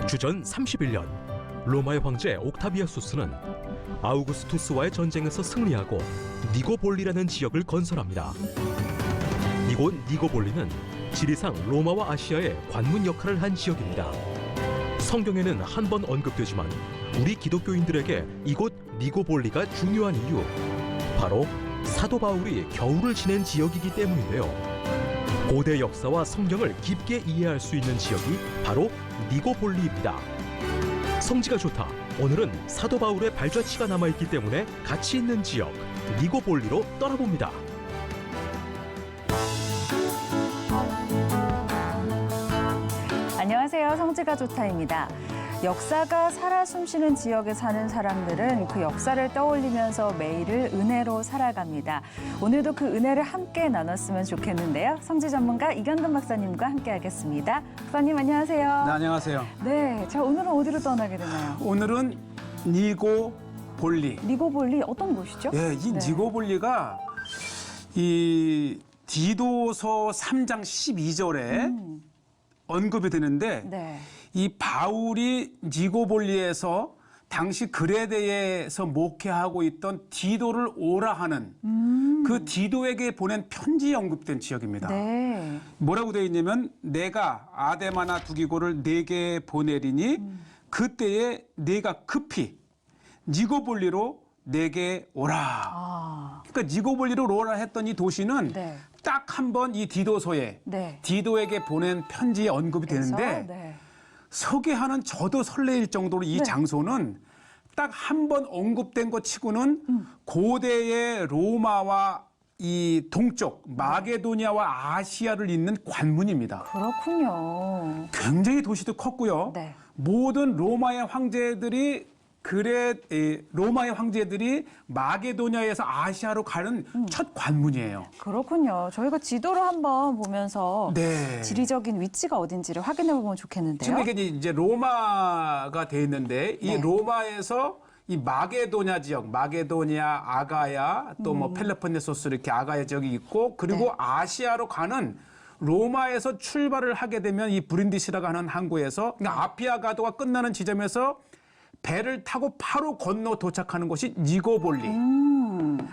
주전 31년 로마의 황제 옥타비아수스는 아우구스투스와의 전쟁에서 승리하고 니고볼리라는 지역을 건설합니다. 이곳 니고볼리는 지리상 로마와 아시아의 관문 역할을 한 지역입니다. 성경에는 한 번 언급되지만 우리 기독교인들에게 이곳 니고볼리가 중요한 이유, 바로 사도 바울이 겨울을 지낸 지역이기 때문인데요. 고대 역사와 성경을 깊게 이해할 수 있는 지역이 바로 니고볼리입니다. 성지가 좋다. 오늘은 사도 바울의 발자취가 남아있기 때문에 가치 있는 지역 니고볼리로 떠나봅니다. 안녕하세요. 성지가 좋다입니다. 역사가 살아 숨쉬는 지역에 사는 사람들은 그 역사를 떠올리면서 매일을 은혜로 살아갑니다. 오늘도 그 은혜를 함께 나눴으면 좋겠는데요. 성지 전문가 이경근 박사님과 함께하겠습니다. 박사님 안녕하세요. 네, 안녕하세요. 네, 자 오늘은 어디로 떠나게 되나요? 오늘은 니고볼리. 니고볼리 어떤 곳이죠? 예, 이 니고볼리가 이 디도서 3장 12절에 언급이 되는데 네. 이 바울이 니고볼리에서 당시 그레데에서 목회하고 있던 디도를 오라 하는 그 디도에게 보낸 편지에 언급된 지역입니다. 네. 뭐라고 되어 있냐면 내가 아데마나 두기고를 네게 보내리니 그때에 네가 급히 니고볼리로 내게 오라. 아, 그러니까 니고볼리로 오라 했던 이 도시는 네. 딱 한 번 이 디도서에 네. 디도에게 보낸 편지에 언급이 되는데 그래서, 네. 소개하는 저도 설레일 정도로 이 네. 장소는 딱 한 번 언급된 것 치고는 고대의 로마와 이 동쪽 마게도니아와 아시아를 잇는 관문입니다. 그렇군요. 굉장히 도시도 컸고요. 네. 모든 로마의 황제들이 로마의 황제들이 마게도니아에서 아시아로 가는 첫 관문이에요. 그렇군요. 저희가 지도로 한번 보면서 네. 지리적인 위치가 어딘지를 확인해 보면 좋겠는데요. 지금 이게 이제 로마가 돼 있는데 이 네. 로마에서 이 마게도냐 지역, 마게도니아, 아가야, 또 뭐 펠로폰네소스 이렇게 아가야 지역이 있고 그리고 네. 아시아로 가는 로마에서 출발을 하게 되면 이 브린디시라고 하는 항구에서 그러니까 아피아 가도가 끝나는 지점에서 배를 타고 바로 건너 도착하는 곳이 니고볼리.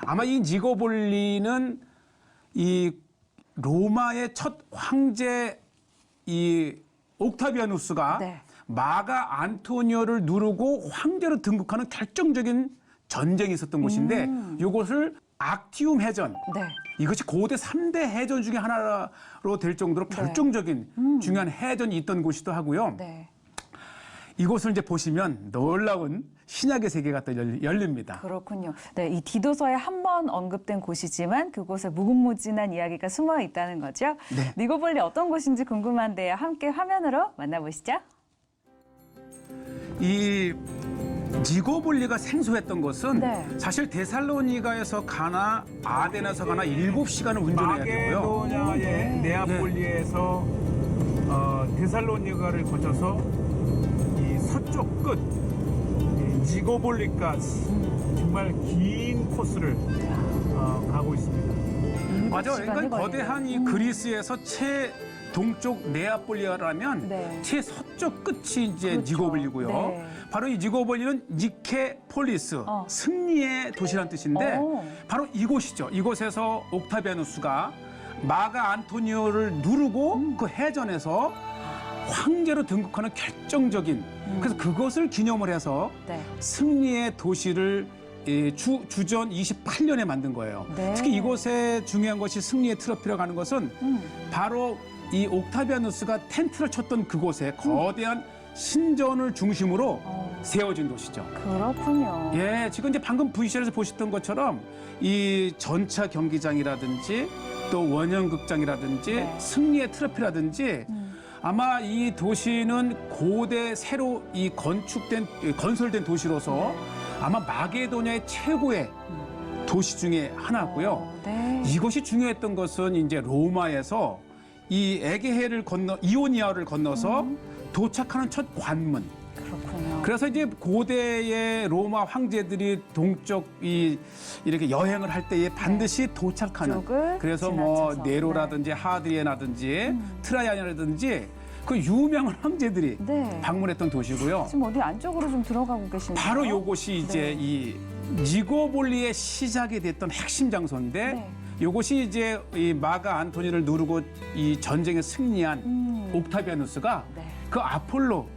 아마 이 니고볼리는 이 로마의 첫 황제 이 옥타비아누스가 네. 마가 안토니오를 누르고 황제로 등극하는 결정적인 전쟁이 있었던 곳인데 이곳을 악티움 해전. 네. 이것이 고대 3대 해전 중에 하나로 될 정도로 결정적인 중요한 해전이 있던 곳이기도 하고요. 네. 이곳을 이제 보시면 놀라운 신약의 세계가 또 열립니다. 그렇군요. 네, 이 디도서에 한 번 언급된 곳이지만 그곳에 무궁무진한 이야기가 숨어 있다는 거죠. 네. 니고볼리 어떤 곳인지 궁금한데요. 함께 화면으로 만나보시죠. 이 니고볼리가 생소했던 것은 네. 사실 데살로니가에서 가나 아덴에서 가나 7시간을 운전해야 되고요. 마게도냐의 네아폴리에서 데살로니가를 거쳐서 이 서쪽 끝 니고볼리까지 정말 긴 코스를 가고 있습니다. 맞아요. 시간이 그러니까 거대한 이 그리스에서 동쪽 네아폴리아라면 네. 최서쪽 끝이 이제 그렇죠. 니고볼리고요. 네. 바로 이 니고볼리는 니케폴리스, 승리의 도시란 뜻인데 바로 이곳이죠. 이곳에서 옥타비아누스가 마가 안토니오를 누르고 그 해전에서 황제로 등극하는 결정적인 그래서 그것을 기념을 해서 네. 승리의 도시를 주전 28년에 만든 거예요. 네. 특히 이곳에 중요한 것이 승리의 트로피라고 하는 것은 바로 이 옥타비아누스가 텐트를 쳤던 그곳에 거대한 신전을 중심으로 세워진 도시죠. 그렇군요. 예, 지금 이제 방금 VCR에서 보셨던 것처럼 이 전차 경기장이라든지 또 원형극장이라든지 네. 승리의 트로피라든지 아마 이 도시는 고대 새로 건설된 도시로서 아마 마게도냐의 최고의 도시 중에 하나고요. 네. 이것이 중요했던 것은 이제 로마에서 이 에게해를 건너 이오니아를 건너서 도착하는 첫 관문. 그렇군요. 그래서 이제 고대의 로마 황제들이 동쪽 이렇게 여행을 할 때에 반드시 도착하는. 쪽을 그래서 뭐 지나쳐서. 네로라든지 하드리에나든지 트라이안이라든지 그 유명한 황제들이 네. 방문했던 도시고요. 지금 어디 안쪽으로 좀 들어가고 계신데요. 바로 요것이 이제 네. 이 니고볼리의 시작이 됐던 핵심 장소인데 네. 요것이 이제 이 마가 안토니를 누르고 이 전쟁에 승리한 옥타비아누스가 네. 그 아폴로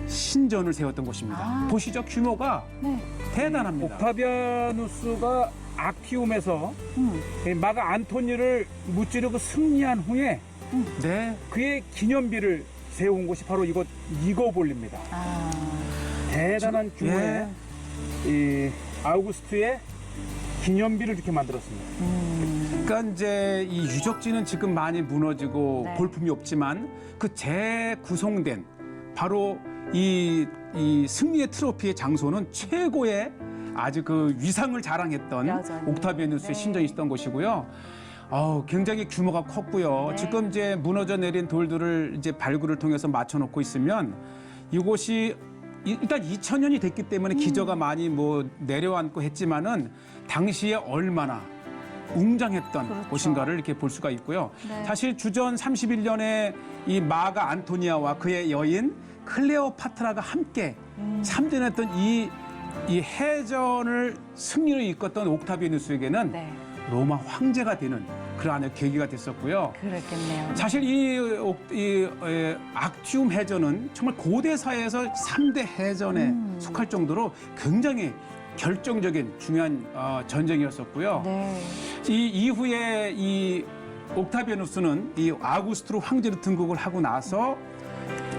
신전을 세웠던 곳입니다. 아. 도시적 규모가 네. 대단합니다. 옥타비아누스가 아키움에서 음. 마가 안토니를 무찌르고 승리한 후에 네. 그의 기념비를 세운 곳이 바로 이곳 니고볼리입니다. 아. 대단한 규모의 이 아우구스트의 기념비를 이렇게 만들었습니다. 그러니까 이제 이 유적지는 지금 많이 무너지고 네. 볼품이 없지만 그 재구성된 바로 이 승리의 트로피의 장소는 최고의 아주 그 위상을 자랑했던 여전히. 옥타비아누스의 네. 신전이 있었던 곳이고요. 굉장히 규모가 컸고요. 네. 지금 이제 무너져 내린 돌들을 이제 발굴을 통해서 맞춰놓고 있으면 이곳이 일단 2000년이 됐기 때문에 기저가 많이 뭐 내려앉고 했지만은 당시에 얼마나 웅장했던 그렇죠. 곳인가를 이렇게 볼 수가 있고요. 네. 사실 주전 31년에 이 마가 안토니아와 그의 여인 클레오파트라가 함께 참전했던 이 해전을 승리를 이끌었던 옥타비아누스에게는 네. 로마 황제가 되는 그러한 계기가 됐었고요. 그랬겠네요. 사실 이 악티움 해전은 정말 고대사에서 3대 해전에 속할 정도로 굉장히 결정적인 중요한 전쟁이었었고요. 네. 이 이후에 이 옥타비아누스는 이 아우구스투스 황제로 등극을 하고 나서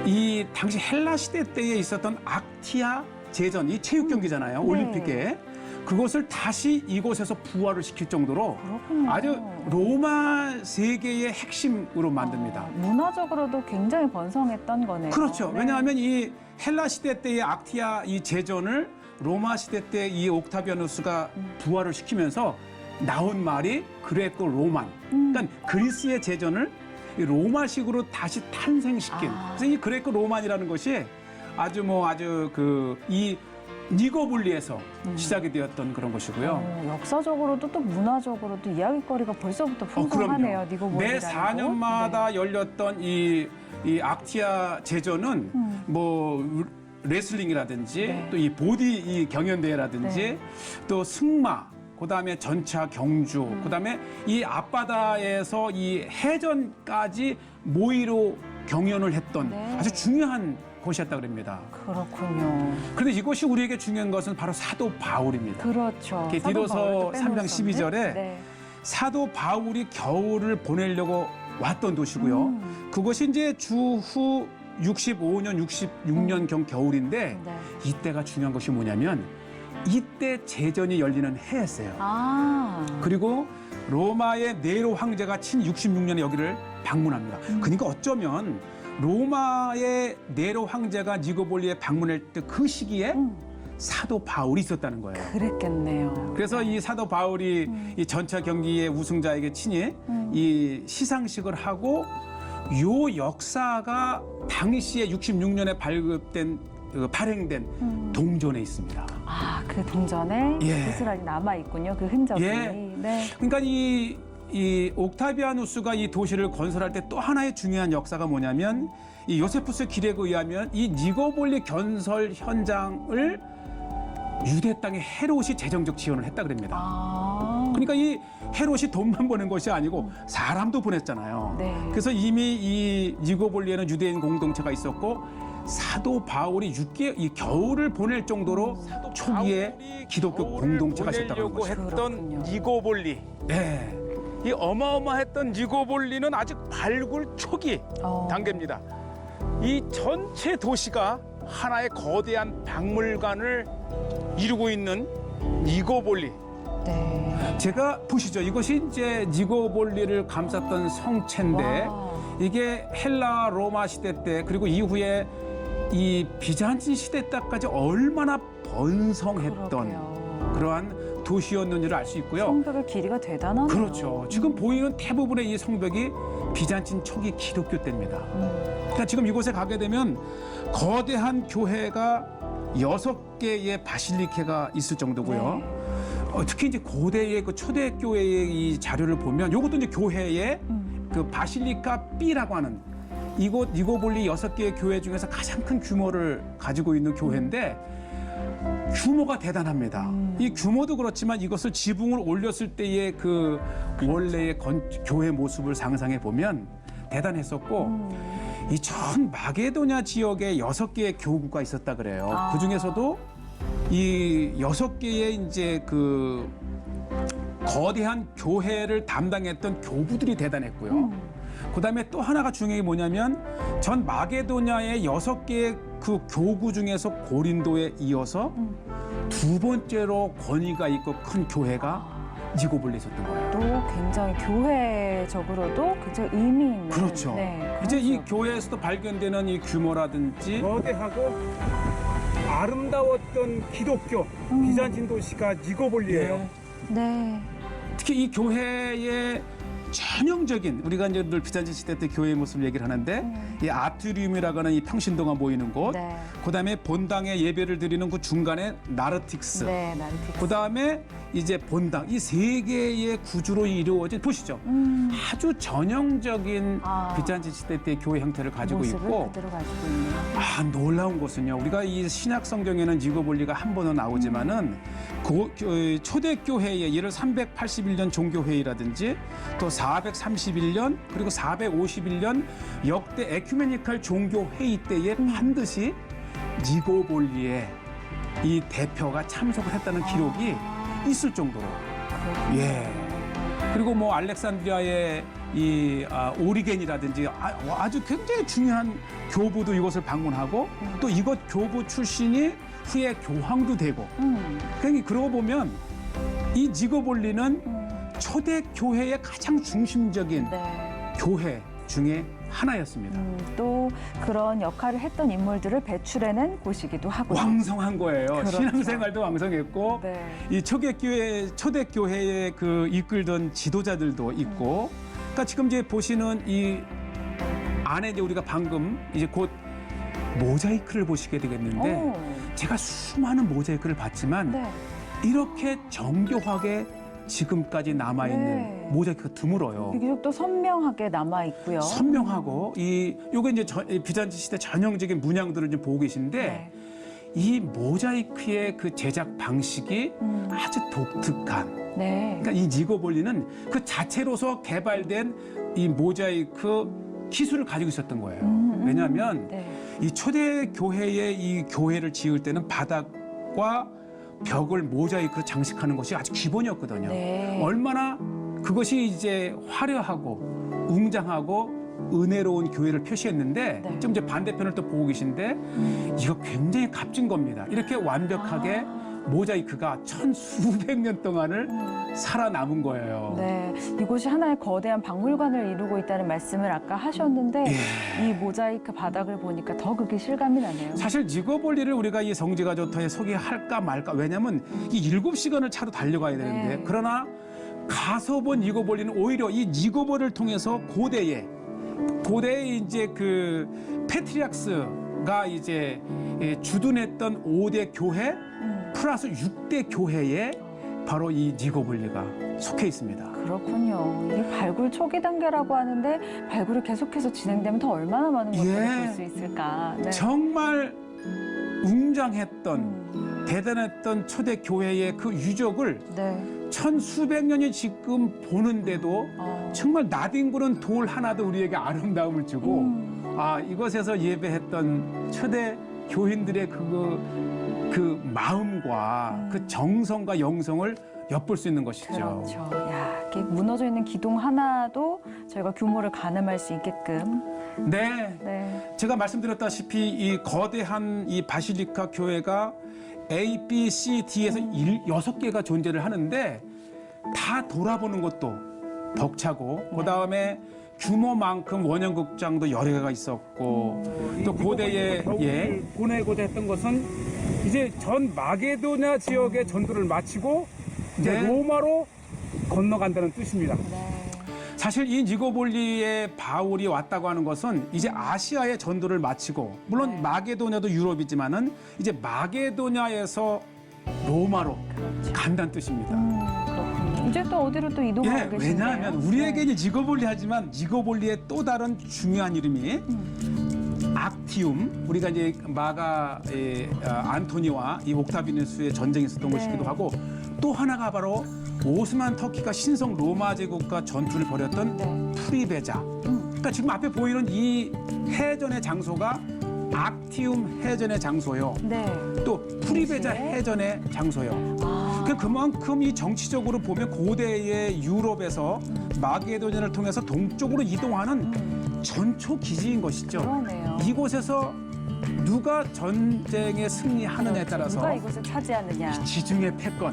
이 당시 헬라 시대 때에 있었던 악티아 제전, 이 체육 경기잖아요. 네. 올림픽에. 그것을 다시 이곳에서 부활을 시킬 정도로 그렇군요. 아주 로마 세계의 핵심으로 만듭니다. 문화적으로도 굉장히 번성했던 거네요. 그렇죠. 네. 왜냐하면 이 헬라 시대 때의 악티아 이 제전을 로마 시대 때 이 옥타비아누스가 부활을 시키면서 나온 말이 그레코 로만. 그러니까 그리스의 제전을 이 로마식으로 다시 탄생시킨. 그래서 이 그레코 로만이라는 것이 아주 이 니고볼리에서 시작이 되었던 그런 것이고요. 역사적으로도 또 문화적으로도 이야기거리가 벌써부터 풍성하네요. 니고볼리라는 매 곳. 4년마다 열렸던 이 악티아 제전은 뭐 레슬링이라든지 네. 또 이 보디 이 경연대회라든지 네. 또 승마, 그다음에 전차 경주, 그다음에 이 앞바다에서 이 해전까지 모의로 경연을 했던 네. 아주 중요한 곳이었다 그럽니다. 그렇군요. 그런데 이것이 우리에게 중요한 것은 바로 사도 바울입니다. 그렇죠. 이렇게 디도서 3장 12절에 네. 사도 바울이 겨울을 보내려고 왔던 도시고요. 그것이 이제 주후 65년, 66년경 겨울인데 네. 이때가 중요한 것이 뭐냐면 이때 제전이 열리는 해였어요. 아. 그리고 로마의 네로 황제가 친 66년에 여기를 방문합니다. 그러니까 어쩌면 로마의 네로 황제가 니고볼리에 방문할 때 그 시기에 사도 바울이 있었다는 거예요. 그랬겠네요. 그래서 이 사도 바울이 이 전차 경기의 우승자에게 친히 이 시상식을 하고 요 역사가 당시에 66년에 발행된 동전에 있습니다. 아, 그 동전에 예. 고스란히 남아 있군요. 그 흔적이. 예. 네. 그러니까 이 옥타비아누스가 이 도시를 건설할 때 또 하나의 중요한 역사가 뭐냐면 이 요세푸스 기렉에 의하면 이 니고볼리 건설 현장을 유대 땅의 헤롯이 재정적 지원을 했다 그럽니다. 아. 그러니까 이 헤롯이 돈만 버는 것이 아니고 사람도 보냈잖아요. 네. 그래서 이미 이 니고볼리에는 유대인 공동체가 있었고 사도 바울이 이 겨울을 보낼 정도로 초기에 기독교 공동체가 있었다는 거죠. 했던 그렇군요. 니고볼리. 네. 이 어마어마했던 니고볼리는 아직 발굴 초기 단계입니다. 이 전체 도시가 하나의 거대한 박물관을 이루고 있는 니고볼리. 네. 제가 보시죠. 이것이 이제 니고볼리를 감쌌던 성체인데 와. 이게 헬라 로마 시대 때 그리고 이후에 이 비잔틴 시대 때까지 얼마나 번성했던 그러게요. 그러한 도시였는지를 알 수 있고요. 성벽의 길이가 대단하네요. 그렇죠. 지금 보이는 대부분의 이 성벽이 비잔틴 초기 기독교 때입니다. 그러니까 지금 이곳에 가게 되면 거대한 교회가 6개의 바실리케가 있을 정도고요. 네. 특히 이제 고대의 그 초대교회의 이 자료를 보면 이것도 이제 교회의 그 바실리카 B라고 하는 이곳 니고볼리 6개의 교회 중에서 가장 큰 규모를 가지고 있는 교회인데 규모가 대단합니다. 이 규모도 그렇지만 이것을 지붕을 올렸을 때의 그 원래의 교회 모습을 상상해 보면 대단했었고 이 전 마게도냐 지역에 6개의 교구가 있었다 그래요. 그 중에서도 이 6개의 이제 그 거대한 교회를 담당했던 교부들이 대단했고요. 그다음에 또 하나가 중요한 게 뭐냐면 전 마게도냐의 6개의 그 교구 중에서 고린도에 이어서 두 번째로 권위가 있고 큰 교회가 니고볼리에 있었던 거예요. 또 굉장히 교회적으로도 굉장히 의미 있는. 그렇죠. 네, 이제 이 그렇죠. 교회에서도 발견되는 이 규모라든지 거대하고 아름다웠던 기독교 비잔틴 도시가 니고볼리예요. 네. 특히 이 교회의 전형적인 우리가 이제 늘 비잔틴 시대 때 교회의 모습을 얘기를 하는데 이 아트리움이라고 하는 이 평신도가 모이는 곳, 네. 그다음에 본당에 예배를 드리는 그 중간에 나르틱스, 네, 난틱스. 그다음에 이제 본당 이 세 개의 구주로 이루어진 보시죠. 아주 전형적인 아. 비잔틴 시대 때 교회 형태를 가지고 모습을 있고 그대로 가지고 있네요. 아 놀라운 것은요. 우리가 이 신약 성경에는 니고볼리가 한 번은 나오지만은 초대 교회의 예를 381년 종교회의라든지 또 431년 그리고 451년 역대 에큐메니칼 종교회의 때에 반드시 니고볼리에 이 대표가 참석을 했다는 기록이 있을 정도로 예. 그리고 뭐 알렉산드리아의 이 오리겐이라든지 아주 굉장히 중요한 교부도 이곳을 방문하고 또 이곳 교부 출신이 후에 교황도 되고 그러니까 그러고 보면 이 니고볼리는 초대 교회의 가장 중심적인 네. 교회 중에 하나였습니다. 또 그런 역할을 했던 인물들을 배출해낸 곳이기도 하고요. 왕성한 거예요. 그렇죠. 신앙생활도 왕성했고 네. 이 초대 교회의 그 이끌던 지도자들도 있고, 그러니까 지금 이제 보시는 이 안에 이제 우리가 방금 이제 곧 모자이크를 보시게 되겠는데 오. 제가 수많은 모자이크를 봤지만 네. 이렇게 정교하게 지금까지 남아 있는 네. 모자이크가 드물어요. 비교적 선명하게 남아 있고요. 선명하고 요게 이제 비잔틴 시대 전형적인 문양들을 좀 보고 계신데 네. 이 모자이크의 그 제작 방식이 아주 독특한. 네. 그러니까 이 니고볼리는 그 자체로서 개발된 이 모자이크 기술을 가지고 있었던 거예요. 왜냐하면 네. 이 초대 교회의 이 교회를 지을 때는 바닥과 벽을 모자이크로 장식하는 것이 아주 기본이었거든요. 네. 얼마나 그것이 이제 화려하고 웅장하고 은혜로운 교회를 표시했는데 네. 지금 이제 반대편을 또 보고 계신데 이거 굉장히 값진 겁니다. 이렇게 완벽하게 모자이크가 천수백 년 동안을 살아남은 거예요. 네, 이곳이 하나의 거대한 박물관을 이루고 있다는 말씀을 아까 하셨는데 이 모자이크 바닥을 보니까 더 그게 실감이 나네요. 사실 니고볼리를 우리가 이 성지가 좋다에 소개할까 말까. 왜냐하면 이 7시간을 차로 달려가야 되는데 네. 그러나 가서 본 니고볼리는 오히려 이 니고볼을 통해서 고대에 이제 그 페트리악스가 이제 주둔했던 5대 교회 플러스 6대 교회에 바로 이 니고볼리가 속해 있습니다. 그렇군요. 이게 발굴 초기 단계라고 하는데 발굴이 계속해서 진행되면 더 얼마나 많은 것들을 볼 수 있을까. 네. 정말 웅장했던 대단했던 초대 교회의 그 유적을 네. 천수백 년이 지금 보는데도 정말 나뒹구는 돌 하나도 우리에게 아름다움을 주고 이것에서 예배했던 초대 교인들의 그 마음과 그 정성과 영성을 엿볼 수 있는 것이죠. 그렇죠. 야, 이렇게 무너져 있는 기둥 하나도 저희가 규모를 가늠할 수 있게끔. 네. 네. 제가 말씀드렸다시피 이 거대한 이 바실리카 교회가 A, B, C, D에서 6개가 존재를 하는데 다 돌아보는 것도 벅차고 그다음에 규모만큼 원형극장도 여러 개가 있었고 또 고대의 예. 보내고자 했던 것은 이제 전 마게도냐 지역의 전투를 마치고 이제 네. 로마로 건너간다는 뜻입니다. 사실 이 니고볼리에 바울이 왔다고 하는 것은 이제 아시아의 전도를 마치고 물론 마게도냐도 유럽이지만은 이제 마게도냐에서 로마로 간다는 뜻입니다. 그렇군요. 이제 또 어디로 또 이동하고 예, 계신데요? 왜냐하면 우리에게 이제 니고볼리 하지만 니고볼리의 또 다른 중요한 이름이 악티움. 우리가 이제 안토니와 이 옥타비누스의 전쟁이 있었던 네. 것이기도 하고 또 하나가 바로 오스만 터키가 신성 로마 제국과 전투를 벌였던 네. 프리베자. 그러니까 지금 앞에 보이는 이 해전의 장소가 악티움 해전의 장소요. 네. 또 프리베자 동시에? 해전의 장소요. 아, 그만큼 이 정치적으로 보면 고대의 유럽에서 마게도니아를 통해서 동쪽으로 이동하는 전초 기지인 것이죠. 그러네요. 이곳에서 누가 전쟁에 승리하느냐에 따라서 누가 이곳을 차지하느냐. 지중해 패권.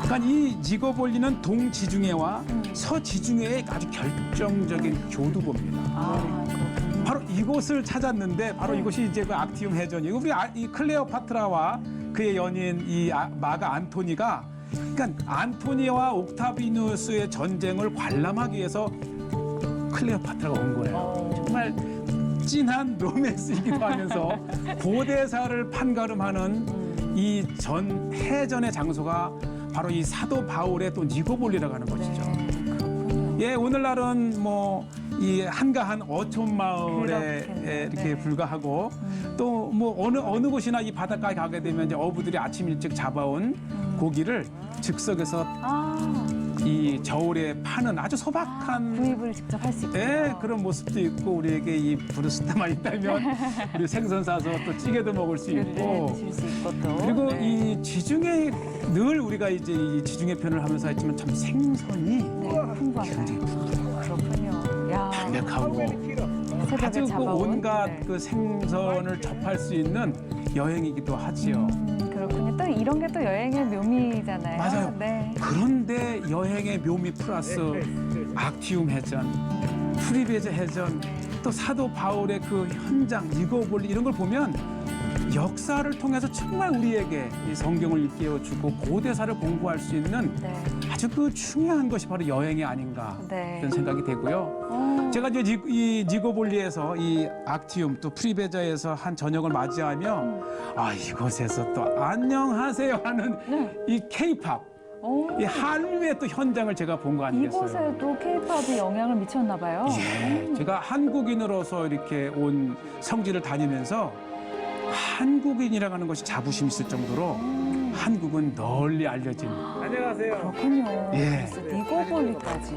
그러니까 이 니고볼리는 동지중해와 서지중해의 아주 결정적인 교두보입니다. 아, 그렇군요. 바로 이곳을 찾았는데 바로 이곳이 이제 그 악티움 해전이고 우리 이 클레오파트라와 그의 연인 이 마가 안토니가 그러니까 안토니와 옥타비누스의 전쟁을 관람하기 위해서 클레오파트라가 온 거예요. 정말 찐한 로맨스이기도 하면서 고대사를 판가름하는 이 전 해전의 장소가 바로 이 사도 바울의 또 니고볼리라고 하는 것이죠. 그렇군요. 예, 오늘날은 뭐 이 한가한 어촌 마을에 그렇겠네요. 이렇게 네. 불과하고 또 뭐 어느 곳이나 이 바닷가에 가게 되면 이제 어부들이 아침 일찍 잡아온 고기를 즉석에서 아, 이 저울에 파는 아주 소박한 구입을 직접 할 수 있고. 예, 그런 모습도 있고 우리에게 이 브루스타만 있다면 우리 생선 사서 또 찌개도 먹을 수 있고 드실 수 있고 또. 그리고 네. 이 지중해 늘 우리가 이제 이 지중해 편을 하면서 했지만 참 생선이 네, 풍부한가요? 그렇군요. 야, 담백하고 새벽에 아주 그 잡아온. 온갖 네. 그 생선을 접할 수 있는 여행이기도 하지요. 그렇군요. 또 이런 게 또 여행의 묘미잖아요. 맞아요. 네. 그런데 여행의 묘미 플러스 악티움 해전, 프리베제 해전, 또 사도 바울의 그 현장, 니고볼리 이런 걸 보면 역사를 통해서 정말 우리에게 이 성경을 일깨워주고 고대사를 공부할 수 있는 네. 아주 그 중요한 것이 바로 여행이 아닌가 네. 이런 생각이 되고요. 제가 이제 이 니고볼리에서 이 악티움 또 프리베자에서 한 저녁을 맞이하며 이곳에서 또 안녕하세요 하는 네. 이 케이팝 오, 이 한류의 또 현장을 제가 본 거 아니겠어요? 이곳에도 케이팝이 영향을 미쳤나 봐요. 예, 제가 한국인으로서 이렇게 온 성지를 다니면서 한국인이라고 하는 것이 자부심 있을 정도로 한국은 널리 알려진. 안녕하세요. 그렇군요. 예. 그래서 니고볼리까지.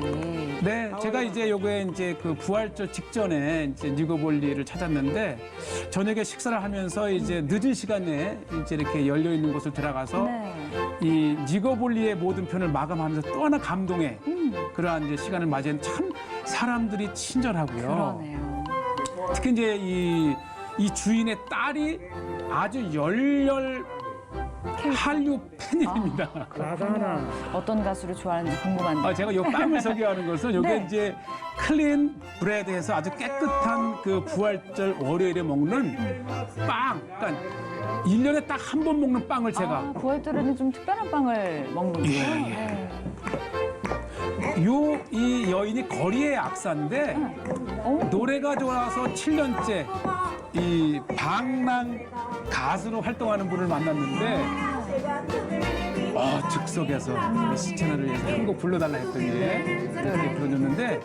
네, 제가 이제 요게 이제 그 부활절 직전에 이제 니고볼리를 찾았는데 저녁에 식사를 하면서 이제 늦은 시간에 이제 이렇게 열려 있는 곳을 들어가서 네. 이 니고볼리의 모든 편을 마감하면서 또 하나 감동의 그러한 이제 시간을 맞이한 참 사람들이 친절하고요. 그러네요. 특히 이제 이 주인의 딸이 아주 열렬 한류 팬입니다. 나가나. 어떤 가수를 좋아하는지 궁금한데. 제가 이 빵을 소개하는 것은 이게 네. 이제 클린 브레드에서 아주 깨끗한 그 부활절 월요일에 먹는 빵. 그러니까 1년에 딱 한 번 먹는 빵을 제가 부활절에는 좀 특별한 빵을 먹는군요. 예, 예. 네. 이 여인이 거리의 악사인데 오, 노래가 좋아서 7년째 이 방랑 가수로 활동하는 분을 만났는데 즉석에서 시체너를 위해서 한 곡 불러달라 했더니 이렇게 불러줬는데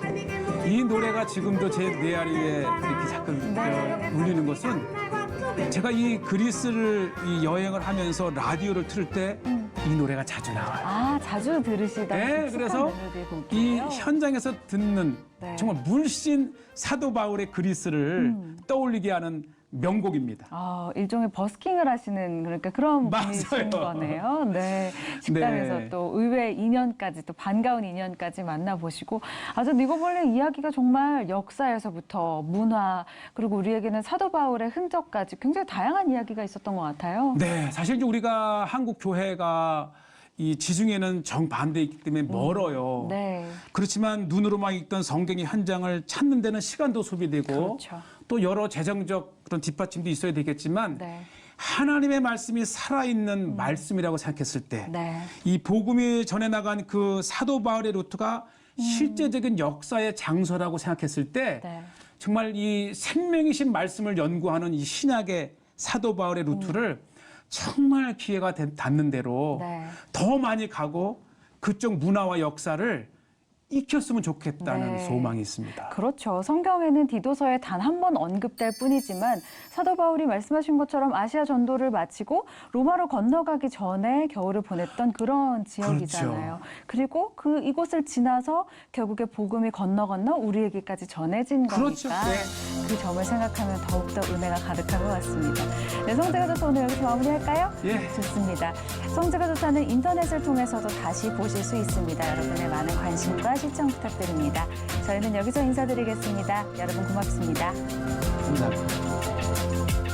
이 노래가 지금도 제 뇌아리에 이렇게 자꾸 울리는 것은 제가 이 그리스를 이 여행을 하면서 라디오를 틀을 때 이 노래가 자주 나와요. 아, 자주 들으시다. 네, 그래서 이 현장에서 듣는 네. 정말 물씬 사도 바울의 그리스를 떠올리게 하는 명곡입니다. 일종의 버스킹을 하시는 그러니까 그런 맞아요. 분이신 거네요. 네. 식당에서 네. 또 의외의 인연까지 또 반가운 인연까지 만나보시고 아주 니고볼리 이야기가 정말 역사에서부터 문화 그리고 우리에게는 사도 바울의 흔적까지 굉장히 다양한 이야기가 있었던 것 같아요. 네, 사실 이제 우리가 한국 교회가 이 지중해는 정반대에 있기 때문에 멀어요. 네. 그렇지만 눈으로만 읽던 성경의 현장을 찾는 데는 시간도 소비되고 그렇죠. 또 여러 재정적 그런 뒷받침도 있어야 되겠지만 네. 하나님의 말씀이 살아있는 말씀이라고 생각했을 때 네. 이 복음이 전해 나간 그 사도 바울의 루트가 실제적인 역사의 장소라고 생각했을 때 네. 정말 이 생명이신 말씀을 연구하는 이 신약의 사도 바울의 루트를 정말 기회가 닿는 대로 네. 더 많이 가고 그쪽 문화와 역사를 익혔으면 좋겠다는 네. 소망이 있습니다. 그렇죠. 성경에는 디도서에 단 한 번 언급될 뿐이지만 사도 바울이 말씀하신 것처럼 아시아 전도를 마치고 로마로 건너가기 전에 겨울을 보냈던 그런 지역이잖아요. 그리고 이곳을 지나서 결국에 복음이 건너 우리에게까지 전해진 그렇죠. 거니까 네. 그 점을 생각하면 더욱더 은혜가 가득한 것 같습니다. 네, 성제가 좋다 오늘 여기서 마무리할까요? 예. 좋습니다. 성제가 좋다는 인터넷을 통해서도 다시 보실 수 있습니다. 여러분의 많은 관심과 시청 부탁드립니다. 저희는 여기서 인사드리겠습니다. 여러분 고맙습니다. 감사합니다.